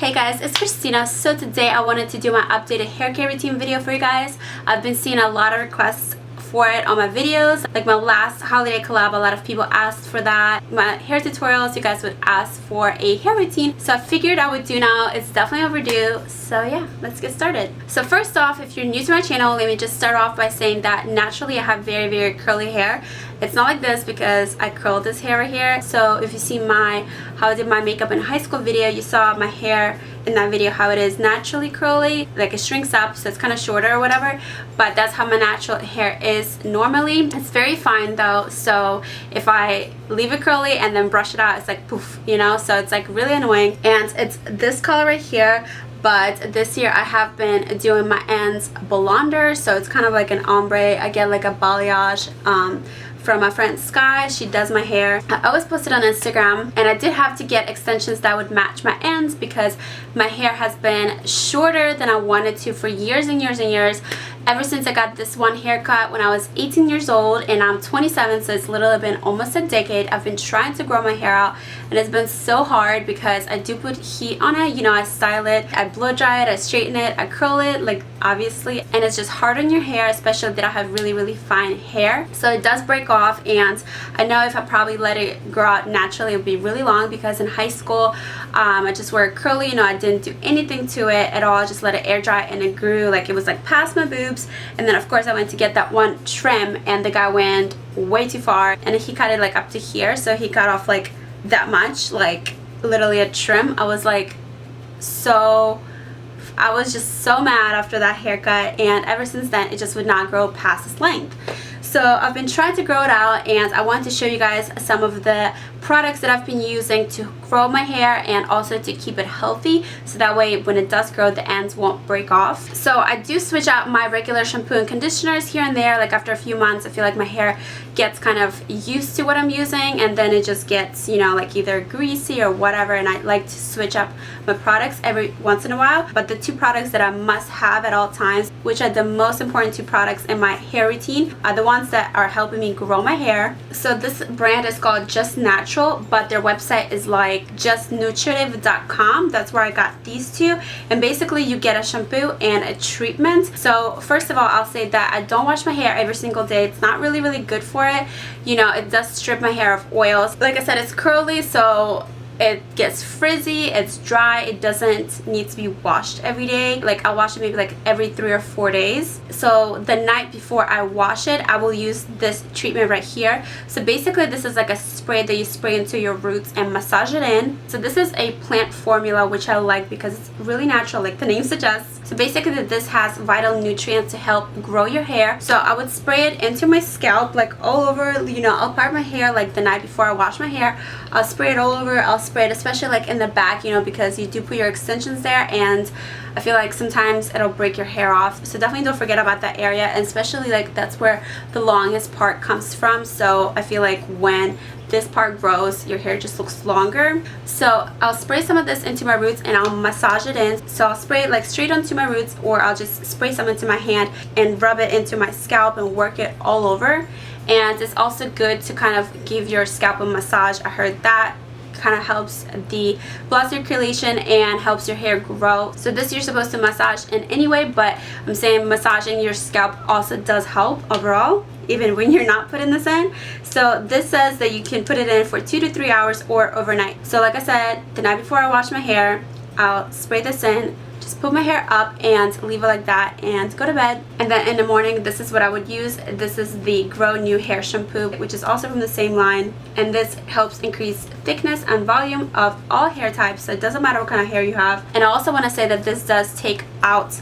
Hey guys, it's Kristina. So today I wanted to do my updated hair care routine video for you guys. I've been seeing a lot of requests for it on my videos. Like my last holiday collab, a lot of people asked for that. My hair tutorials, you guys would ask for a hair routine. So I figured I would do now. It's definitely overdue. So yeah, let's get started. So first off, if you're new to my channel, let me just start off by saying that naturally I have very, very curly hair. It's not like this because I curled this hair right here. So if you see how I did my makeup in high school video, you saw my hair in that video how it is naturally curly, like it shrinks up so it's kind of shorter or whatever, but that's how my natural hair is normally. It's very fine though, so if I leave it curly and then brush it out, it's like poof, you know, so it's like really annoying. And it's this color right here, but this year I have been doing my ends blonder, so it's kind of like an ombre. I get like a balayage from my friend Sky. She does my hair. I always post it on Instagram, and I did have to get extensions that would match my ends because my hair has been shorter than I wanted to for years and years and years. Ever since I got this one haircut when I was 18 years old, and I'm 27, so it's literally been almost a decade. I've been trying to grow my hair out, and it's been so hard because I do put heat on it. You know, I style it, I blow dry it, I straighten it, I curl it, like obviously, and it's just hard on your hair, especially that I have really, really fine hair. So it does break off, and I know if I probably let it grow out naturally, it would be really long because in high school, I just wore it curly. You know, I didn't do anything to it at all. I just let it air dry, and it grew like it was like past my boobs. And then of course I went to get that one trim, and the guy went way too far, and he cut it like up to here, so he cut off like that much, like literally a trim. I was just so mad after that haircut, and ever since then it just would not grow past this length. So I've been trying to grow it out, and I want to show you guys some of the products that I've been using to grow my hair and also to keep it healthy, so that way when it does grow, the ends won't break off. So I do switch out my regular shampoo and conditioners here and there. Like after a few months, I feel like my hair gets kind of used to what I'm using, and then it just gets, you know, like either greasy or whatever, and I like to switch up my products every once in a while. But the two products that I must have at all times, which are the most important two products in my hair routine, are the ones that are helping me grow my hair. So this brand is called Just Natural, but their website is like justnutritive.com. That's where I got these two, and basically you get a shampoo and a treatment. So first of all, I'll say that I don't wash my hair every single day. It's not really good for it. You know, it does strip my hair of oils. Like I said, it's curly, so it gets frizzy, it's dry, it doesn't need to be washed every day. Like I'll wash it maybe like every 3 or 4 days. So the night before I wash it, I will use this treatment right here. So basically this is like a spray that you spray into your roots and massage it in. So this is a plant formula, which I like because it's really natural, like the name suggests. So basically this has vital nutrients to help grow your hair. So I would spray it into my scalp, like all over. You know, I'll part my hair like the night before I wash my hair. I'll spray it all over. I'll spray it especially like in the back, you know, because you do put your extensions there, and I feel like sometimes it'll break your hair off. So definitely don't forget about that area, and especially like that's where the longest part comes from. So I feel like when this part grows, your hair just looks longer. So I'll spray some of this into my roots and I'll massage it in. So I'll spray it like straight onto my roots, or I'll just spray some into my hand and rub it into my scalp and work it all over. And it's also good to kind of give your scalp a massage. I heard that kind of helps the blood circulation and helps your hair grow. So this you're supposed to massage in anyway, but I'm saying massaging your scalp also does help overall, even when you're not putting this in. So this says that you can put it in for 2 to 3 hours or overnight. So like I said, the night before I wash my hair, I'll spray this in, just put my hair up and leave it like that and go to bed. And then in the morning, this is what I would use. This is the Grow New Hair Shampoo, which is also from the same line, and this helps increase thickness and volume of all hair types, so it doesn't matter what kind of hair you have. And I also want to say that this does take out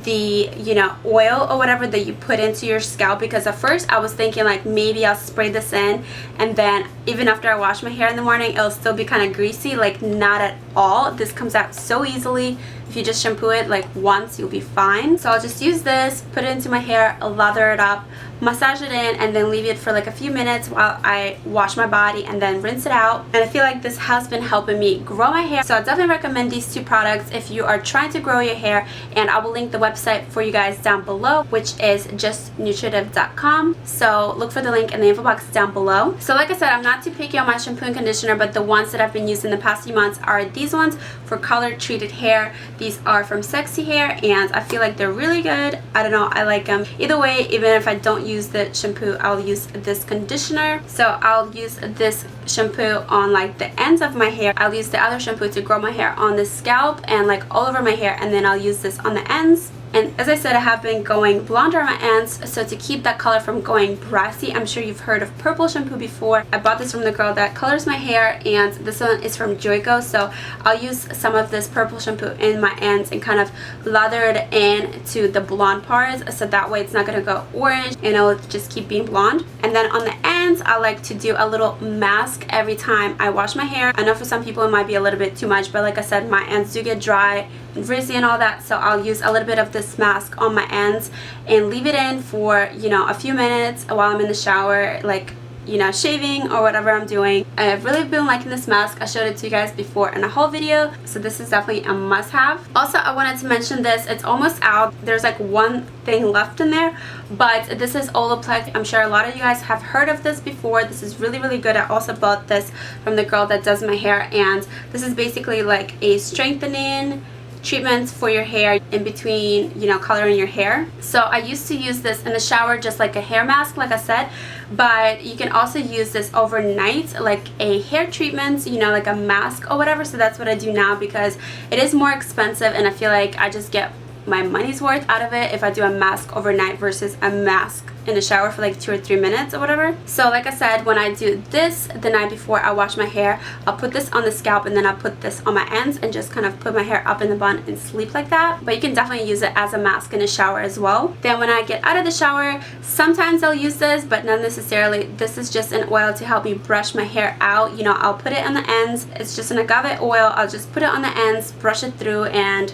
the, you know, oil or whatever that you put into your scalp, because at first I was thinking like maybe I'll spray this in and then even after I wash my hair in the morning it'll still be kind of greasy. Like not at all. This comes out so easily. If you just shampoo it like once, you'll be fine. So I'll just use this, put it into my hair, lather it up, massage it in, and then leave it for like a few minutes while I wash my body and then rinse it out. And I feel like this has been helping me grow my hair, so I definitely recommend these two products if you are trying to grow your hair. And I will link the website for you guys down below, which is justnutritive.com, so look for the link in the info box down below. So like I said, I'm not too picky on my shampoo and conditioner, but the ones that I've been using the past few months are these ones for color treated hair. These are from Sexy Hair, and I feel like they're really good. I don't know, I like them. Either way, even if I don't use the shampoo, I'll use this conditioner. So I'll use this shampoo on like the ends of my hair. I'll use the other shampoo to grow my hair on the scalp and like all over my hair, and then I'll use this on the ends. And as I said, I have been going blonder on my ends, so to keep that color from going brassy, I'm sure you've heard of purple shampoo before. I bought this from the girl that colors my hair, and this one is from Joico, so I'll use some of this purple shampoo in my ends and kind of lather it into the blonde parts, so that way it's not going to go orange and it'll just keep being blonde. And then on the ends, I like to do a little mask every time I wash my hair. I know for some people it might be a little bit too much, but like I said, my ends do get dry and frizzy and all that, so I'll use a little bit of this mask on my ends and leave it in for, you know, a few minutes while I'm in the shower, like, you know, shaving or whatever I'm doing. I've really been liking this mask. I showed it to you guys before in a whole video, so this is definitely a must-have. Also, I wanted to mention this. It's almost out. There's like one thing left in there, but this is Olaplex. I'm sure a lot of you guys have heard of this before. This is really, really good. I also bought this from the girl that does my hair, and this is basically like a strengthening treatments for your hair in between, you know, coloring your hair. So I used to use this in the shower just like a hair mask, like I said, but you can also use this overnight like a hair treatment, you know, like a mask or whatever. So that's what I do now, because it is more expensive and I feel like I just get my money's worth out of it if I do a mask overnight versus a mask in the shower for like 2 or 3 minutes or whatever. So like I said, when I do this the night before I wash my hair, I'll put this on the scalp and then I'll put this on my ends and just kind of put my hair up in the bun and sleep like that. But you can definitely use it as a mask in the shower as well. Then when I get out of the shower, sometimes I'll use this, but not necessarily. This is just an oil to help me brush my hair out. You know, I'll put it on the ends. It's just an agave oil. I'll just put it on the ends, brush it through, and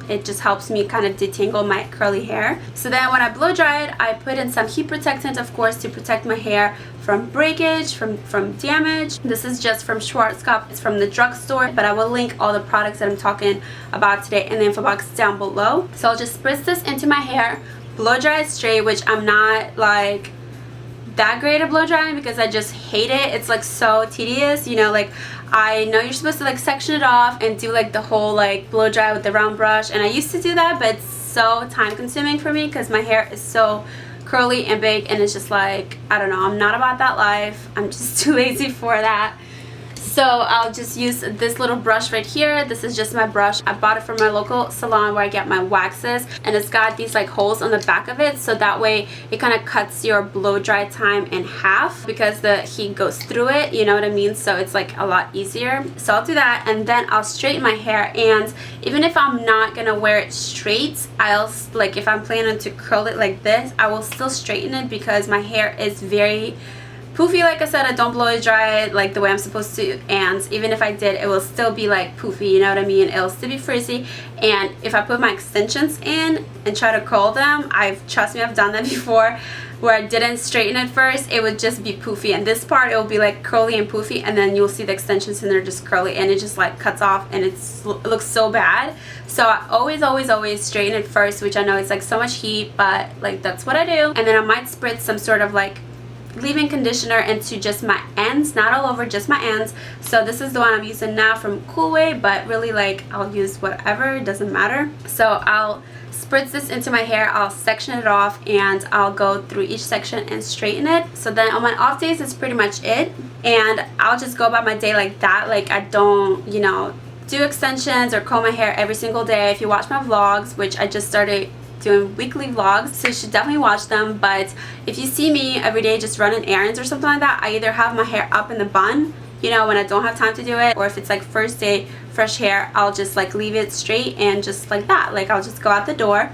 it just helps me kind of detangle my curly hair. So then when I blow dry it, I put in some heat protectant, of course, to protect my hair from breakage, from damage. This is just from Schwarzkopf. It's from the drugstore, but I will link all the products that I'm talking about today in the info box down below. So I'll just spritz this into my hair, blow dry it straight, which I'm not like that great at blow drying because I just hate it. It's like so tedious, you know, like I know you're supposed to like section it off and do like the whole like blow dry with the round brush, and I used to do that, but it's so time consuming for me because my hair is so curly and big, and it's just like, I don't know, I'm not about that life. I'm just too lazy for that. So I'll just use this little brush right here. This is just my brush. I bought it from my local salon where I get my waxes, and it's got these like holes on the back of it, so that way it kind of cuts your blow dry time in half because the heat goes through it, you know what I mean? So it's like a lot easier. So I'll do that, and then I'll straighten my hair. And even if I'm not gonna wear it straight, I'll like, if I'm planning to curl it like this, I will still straighten it because my hair is very poofy. Like I said, I don't blow it dry like the way I'm supposed to, and even if I did, it will still be like poofy, you know what I mean? It'll still be frizzy. And if I put my extensions in and try to curl them, trust me, I've done that before, where I didn't straighten it first, it would just be poofy, and this part it will be like curly and poofy, and then you'll see the extensions and they're just curly, and it just like cuts off, and it looks so bad. So I always straighten it first, which I know it's like so much heat, but like that's what I do. And then I might spritz some sort of like leave-in conditioner into just my ends, not all over, just my ends. So this is the one I'm using now from Coolway, but really like I'll use whatever, it doesn't matter. So I'll spritz this into my hair, I'll section it off, and I'll go through each section and straighten it. So then on my off days, it's pretty much it, and I'll just go about my day like that. Like I don't, you know, do extensions or comb my hair every single day. If you watch my vlogs, which I just started doing weekly vlogs, so you should definitely watch them. But if you see me every day just running errands or something like that, I either have my hair up in the bun, you know, when I don't have time to do it, or if it's like first day fresh hair, I'll just like leave it straight and just like that, like I'll just go out the door.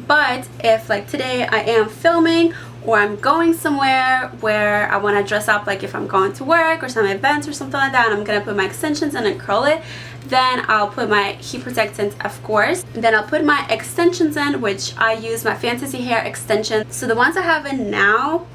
But if like today I am filming or I'm going somewhere where I want to dress up, like if I'm going to work or some events or something like that, and I'm gonna put my extensions in and curl it, Then I'll put my heat protectant, of course. Then I'll put my extensions in, which I use my fantasy hair extensions. So the ones I have in now,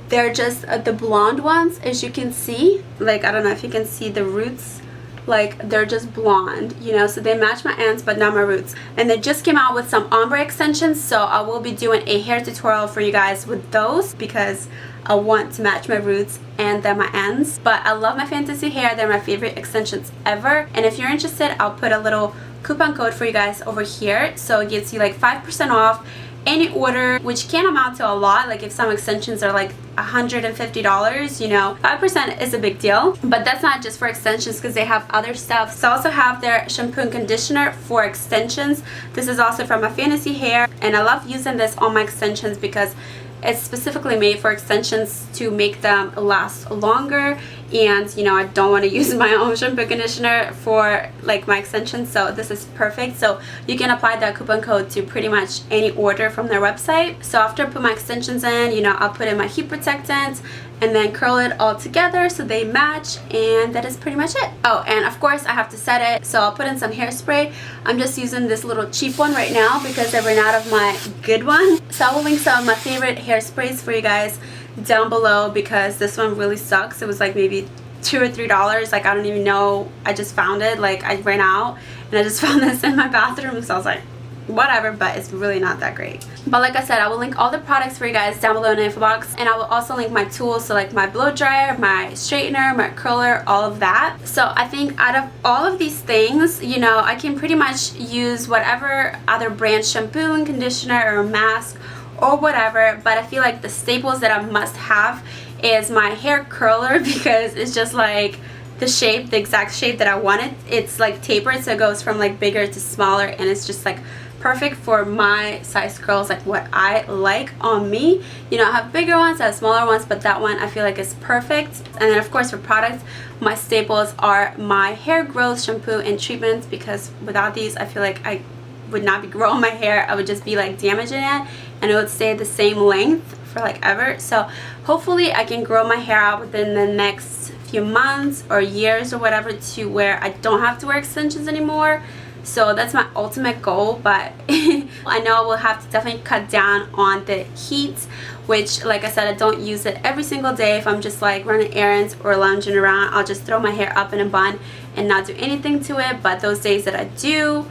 they're just the blonde ones, as you can see. Like, I don't know if you can see the roots. Like, they're just blonde, you know, so they match my ends but not my roots. And they just came out with some ombre extensions, so I will be doing a hair tutorial for you guys with those because I want to match my roots and then my ends. But I love my fantasy hair. They're my favorite extensions ever. And if you're interested, I'll put a little coupon code for you guys over here, so it gets you like 5% off any order, which can amount to a lot. Like if some extensions are like $150, you know, 5% is a big deal. But that's not just for extensions, because they have other stuff. So I also have their shampoo and conditioner for extensions. This is also from my fantasy hair, and I love using this on my extensions because it's specifically made for extensions to make them last longer. And you know, I don't want to use my own shampoo conditioner for like my extensions, so this is perfect. So you can apply that coupon code to pretty much any order from their website. So after I put my extensions in, you know, I'll put in my heat protectant and then curl it all together so they match, and that is pretty much it. Oh, and of course I have to set it, so I'll put in some hairspray. I'm just using this little cheap one right now because I ran out of my good one. So I will link some of my favorite hairsprays for you guys down below because this one really sucks. It was like maybe $2 or $3. Like, I don't even know, I just found it. Like, I ran out and I just found this in my bathroom, so I was like, whatever, but it's really not that great. But like I said, I will link all the products for you guys down below in the info box, and I will also link my tools, so like my blow dryer, my straightener, my curler, all of that. So I think out of all of these things, you know, I can pretty much use whatever other brand shampoo and conditioner or mask or whatever, but I feel like the staples that I must have is my hair curler because it's just like the shape, the exact shape that I wanted. It's like tapered, so it goes from like bigger to smaller, and it's just like perfect for my size curls, like what I like on me. You know, I have bigger ones, I have smaller ones, but that one I feel like is perfect. And then of course for products, my staples are my hair growth shampoo and treatments, because without these I feel like I would not be growing my hair. I would just be like damaging it, and it would stay the same length for like ever. So hopefully I can grow my hair out within the next few months or years or whatever, to where I don't have to wear extensions anymore. So that's my ultimate goal. But I know we'll have to definitely cut down on the heat, which like I said, I don't use it every single day. If I'm just like running errands or lounging around, I'll just throw my hair up in a bun and not do anything to it. But those days that I do,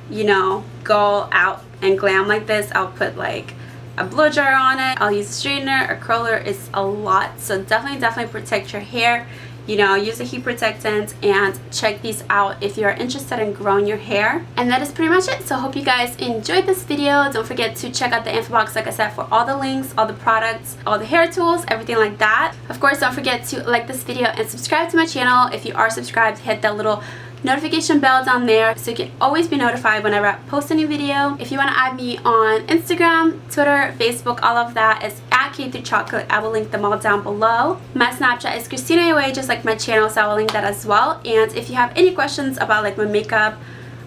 you know, go out and glam like this, I'll put like a blow dryer on it, I'll use a straightener, a curler. It's a lot. So definitely protect your hair. You know, use a heat protectant and check these out if you're interested in growing your hair. And that is pretty much it. So I hope you guys enjoyed this video. Don't forget to check out the info box, like I said, for all the links, all the products, all the hair tools, everything like that. Of course, don't forget to like this video and subscribe to my channel. If you are subscribed, hit that little notification bell down there so you can always be notified whenever I post a new video. If you want to add me on Instagram, Twitter, Facebook, all of that is at K3Chocolate. I will link them all down below. My Snapchat is Kristina Urribarres, just like my channel, so I will link that as well. And if you have any questions about like my makeup,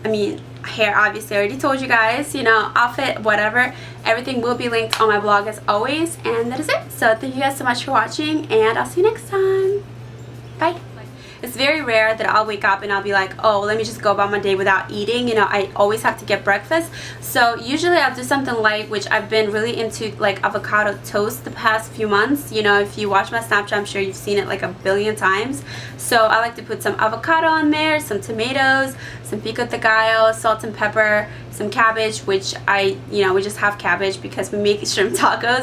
I mean hair, obviously I already told you guys, you know, outfit, whatever, everything will be linked on my blog as always. And that is it. So thank you guys so much for watching, and I'll see you next time. Bye. It's very rare that I'll wake up and I'll be like, oh, let me just go about my day without eating. You know, I always have to get breakfast. So usually I'll do something light, which I've been really into, like avocado toast the past few months. You know, if you watch my Snapchat, I'm sure you've seen it like a billion times. So I like to put some avocado on there, some tomatoes, some pico de gallo, salt and pepper, some cabbage, which we just have cabbage because we make shrimp tacos.